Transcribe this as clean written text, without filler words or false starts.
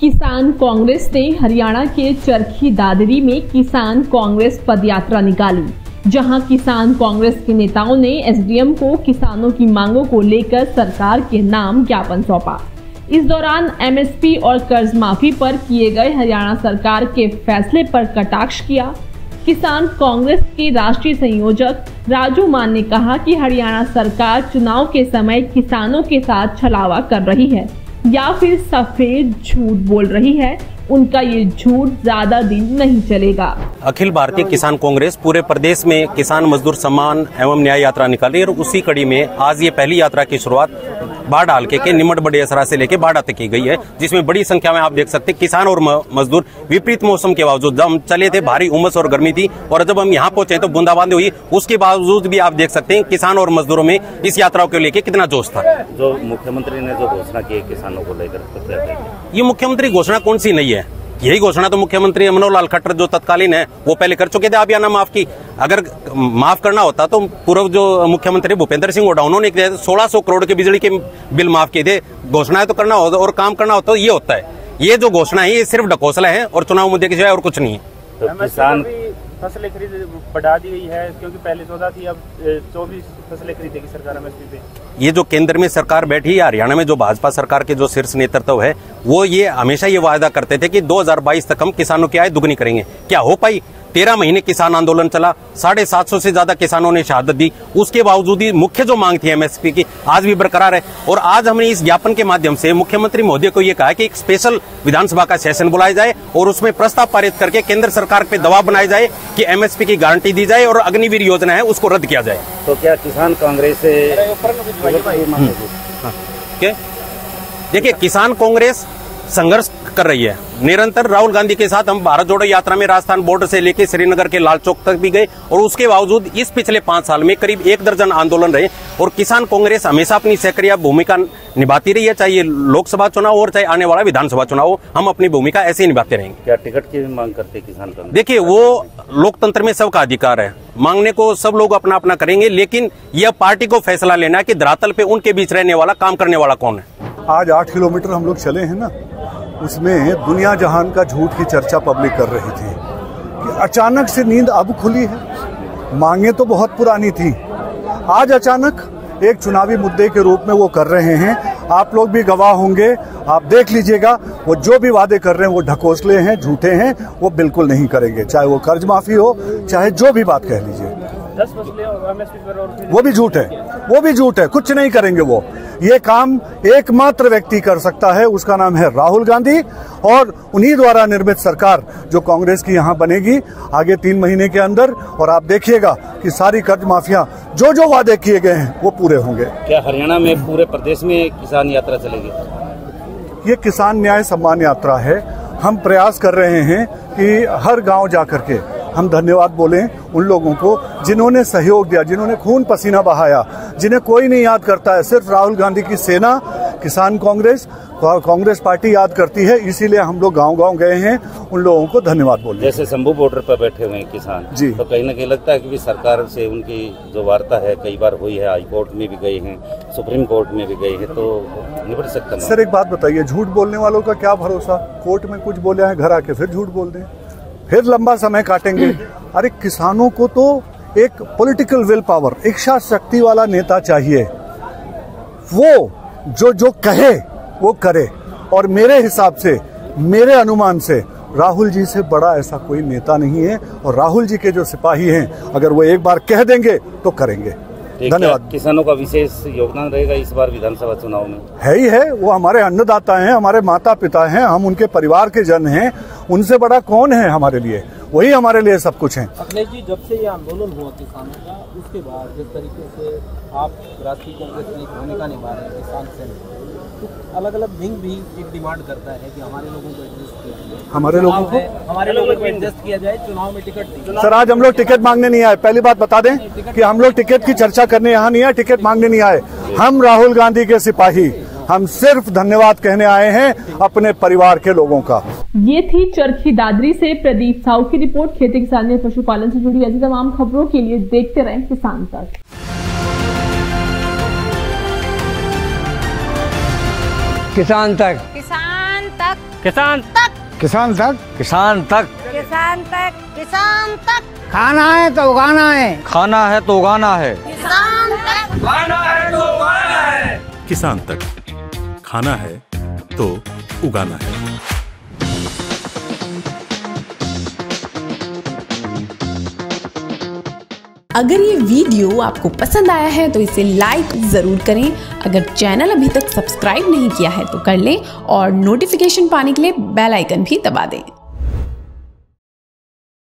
किसान कांग्रेस ने हरियाणा के चरखी दादरी में किसान कांग्रेस पदयात्रा निकाली, जहां किसान कांग्रेस के नेताओं ने एसडीएम को किसानों की मांगों को लेकर सरकार के नाम ज्ञापन सौंपा। इस दौरान एमएसपी और कर्ज माफी पर किए गए हरियाणा सरकार के फैसले पर कटाक्ष किया। किसान कांग्रेस के राष्ट्रीय संयोजक राजू मान ने कहा कि हरियाणा सरकार चुनाव के समय किसानों के साथ छलावा कर रही है या फिर सफेद झूठ बोल रही है। उनका ये झूठ ज्यादा दिन नहीं चलेगा। अखिल भारतीय किसान कांग्रेस पूरे प्रदेश में किसान मजदूर सम्मान एवं न्याय यात्रा निकाली और उसी कड़ी में आज ये पहली यात्रा की शुरुआत बाढ़ हल्के के निमट बड़ेसरा से लेकर बाढ़ तक की गई है, जिसमें बड़ी संख्या में आप देख सकते हैं किसान और मजदूर विपरीत मौसम के बावजूद जब हम चले थे भारी उमस और गर्मी थी और जब हम यहाँ पहुंचे तो बूंदाबांदी हुई, उसके बावजूद भी आप देख सकते हैं किसान और मजदूरों में इस यात्रा को लेकर कितना जोश था। जो मुख्यमंत्री ने जो घोषणा की किसानों को लेकर तो क्या कहेंगे? ये मुख्यमंत्री घोषणा कौन सी नहीं है, यही घोषणा तो मुख्यमंत्री मनोहर लाल खट्टर जो तत्कालीन है वो पहले कर चुके थे। आप या ना माफ की, अगर माफ करना होता तो पूर्व जो मुख्यमंत्री भूपेंद्र सिंह हुड्डा उन्होंने 1600 करोड़ के बिजली के बिल माफ किए थे। घोषणाएं तो करना होता और काम करना होता तो ये होता है। ये जो घोषणा है ये सिर्फ ढकोसला है और चुनाव मुद्दे की सिवाय और कुछ नहीं है। तो किसान फसलें खरीद बढ़ा दी गई है, क्योंकि पहले 14 थी, अब 24 फसलें खरीदेगी सरकार एमएसपी पे। ये जो केंद्र में सरकार बैठी है, हरियाणा में जो भाजपा सरकार के जो शीर्ष नेतृत्व है वो ये हमेशा ये वायदा करते थे कि 2022 तक हम किसानों की आय दुगनी करेंगे। क्या हो पाई? 13 महीने किसान आंदोलन चला, 750 से ज्यादा किसानों ने शहादत दी, उसके बावजूद ही मुख्य जो मांग थी एमएसपी की आज भी बरकरार है। और आज हमने इस ज्ञापन के माध्यम से मुख्यमंत्री महोदय को ये कहा कि एक स्पेशल विधानसभा का सेशन बुलाया जाए और उसमें प्रस्ताव पारित करके केंद्र सरकार पे दबाव बनाया जाए कि एमएसपी की गारंटी दी जाए और अग्निवीर योजना है उसको रद्द किया जाए। तो क्या किसान कांग्रेस से देखिए, किसान कांग्रेस संघर्ष कर रही है निरंतर। राहुल गांधी के साथ हम भारत जोड़ो यात्रा में राजस्थान बॉर्डर से लेकर श्रीनगर के लाल चौक तक भी गए और उसके बावजूद इस पिछले 5 साल में करीब 1 दर्जन आंदोलन रहे और किसान कांग्रेस हमेशा अपनी सक्रिय भूमिका निभाती रही है, चाहे लोकसभा चुनाव और चाहे आने वाला विधानसभा चुनाव हो, हम अपनी भूमिका ऐसे ही निभाते रहेंगे। क्या टिकट की मांग करते किसान कांग्रेस? देखिए, वो लोकतंत्र में सबका अधिकार है, मांगने को सब लोग अपना अपना करेंगे, लेकिन यह पार्टी को फैसला लेना है कि धरातल पे उनके बीच रहने वाला काम करने वाला कौन है। आज 8 किलोमीटर हम लोग चले हैं ना, उसमें दुनिया जहान का झूठ की चर्चा पब्लिक कर रही थी कि अचानक से नींद अब खुली है। मांगे तो बहुत पुरानी थी, आज अचानक एक चुनावी मुद्दे के रूप में वो कर रहे हैं। आप लोग भी गवाह होंगे, आप देख लीजिएगा, वो जो भी वादे कर रहे हैं वो ढकोसले हैं, झूठे हैं, वो बिल्कुल नहीं करेंगे। चाहे वो कर्ज माफी हो, चाहे जो भी बात कह लीजिए, 10 फसलें एमएसपी पर और वो भी झूठ है, वो भी झूठ है, कुछ नहीं करेंगे वो। ये काम एकमात्र व्यक्ति कर सकता है, उसका नाम है राहुल गांधी और उन्हीं द्वारा निर्मित सरकार जो कांग्रेस की यहाँ बनेगी आगे 3 महीने के अंदर। और आप देखिएगा कि सारी कर्ज माफिया जो जो वादे किए गए हैं वो पूरे होंगे। क्या हरियाणा में पूरे प्रदेश में किसान यात्रा चलेगी? ये किसान न्याय सम्मान यात्रा है। हम प्रयास कर रहे हैं कि हर गांव जाकर के हम धन्यवाद बोलें उन लोगों को जिन्होंने सहयोग दिया, जिन्होंने खून पसीना बहाया, जिन्हें कोई नहीं याद करता है, सिर्फ राहुल गांधी की सेना, किसान कांग्रेस पार्टी याद करती है। इसीलिए हम लोग गांव-गांव गए हैं, उन लोगों को धन्यवाद बोले। जैसे शंभू बॉर्डर पर बैठे हुए हैं किसान जी, तो कहीं ना कहीं लगता है कि सरकार से उनकी जो वार्ता है कई बार हुई है, हाई कोर्ट में भी गए हैं, सुप्रीम कोर्ट में भी गए हैं, तो निपट सकता है। सर एक बात बताइए, झूठ बोलने वालों का क्या भरोसा? कोर्ट में कुछ बोले हैं, घर आके फिर झूठ बोल दें, फिर लंबा समय काटेंगे। अरे किसानों को तो एक पॉलिटिकल विल पावर, इच्छा शक्ति वाला नेता चाहिए, वो जो कहे वो करे। और मेरे हिसाब से, मेरे अनुमान से राहुल जी से बड़ा ऐसा कोई नेता नहीं है और राहुल जी के जो सिपाही हैं अगर वो एक बार कह देंगे तो करेंगे। धन्यवाद। किसानों का विशेष योगदान रहेगा इस बार विधानसभा चुनाव में? है ही है, वो हमारे अन्नदाता हैं, हमारे माता पिता हैं, हम उनके परिवार के जन हैं, उनसे बड़ा कौन है हमारे लिए? वही हमारे लिए सब कुछ है। अखिलेश जी, जब से ये आंदोलन हुआ किसानों का, उसके बाद जिस तरीके से आप राष्ट्रीय कांग्रेस की भूमिका निभा रहे हैं किसान से, तो अलग अलग विंग भी एक डिमांड करता है कि हमारे लोगों को एडजस्ट किया जाए, हमारे लोगों को एडजस्ट किया जाए, चुनाव में टिकट दी। सर आज हम लोग टिकट मांगने नहीं आए, पहली बात बता दें कि हम लोग टिकट की चर्चा करने यहाँ नहीं आए, टिकट मांगने नहीं आए। हम राहुल गांधी के सिपाही, हम सिर्फ धन्यवाद कहने आए हैं अपने परिवार के लोगों का। ये थी चरखी दादरी से प्रदीप साहू की रिपोर्ट। खेती किसानी और पशुपालन से जुड़ी ऐसी तमाम खबरों के लिए देखते रहें किसान तक। किसान तक। किसान तक। किसान तक, किसान तक, किसान तक, किसान तक, किसान तक। खाना है तो उगाना है, खाना है तो उगाना है, किसान तक, खाना है तो उगाना है, किसान तक, खाना है तो उगाना है। अगर ये वीडियो आपको पसंद आया है तो इसे लाइक ज़रूर करें। अगर चैनल अभी तक सब्सक्राइब नहीं किया है तो कर लें और नोटिफिकेशन पाने के लिए बेल आइकन भी दबा दें।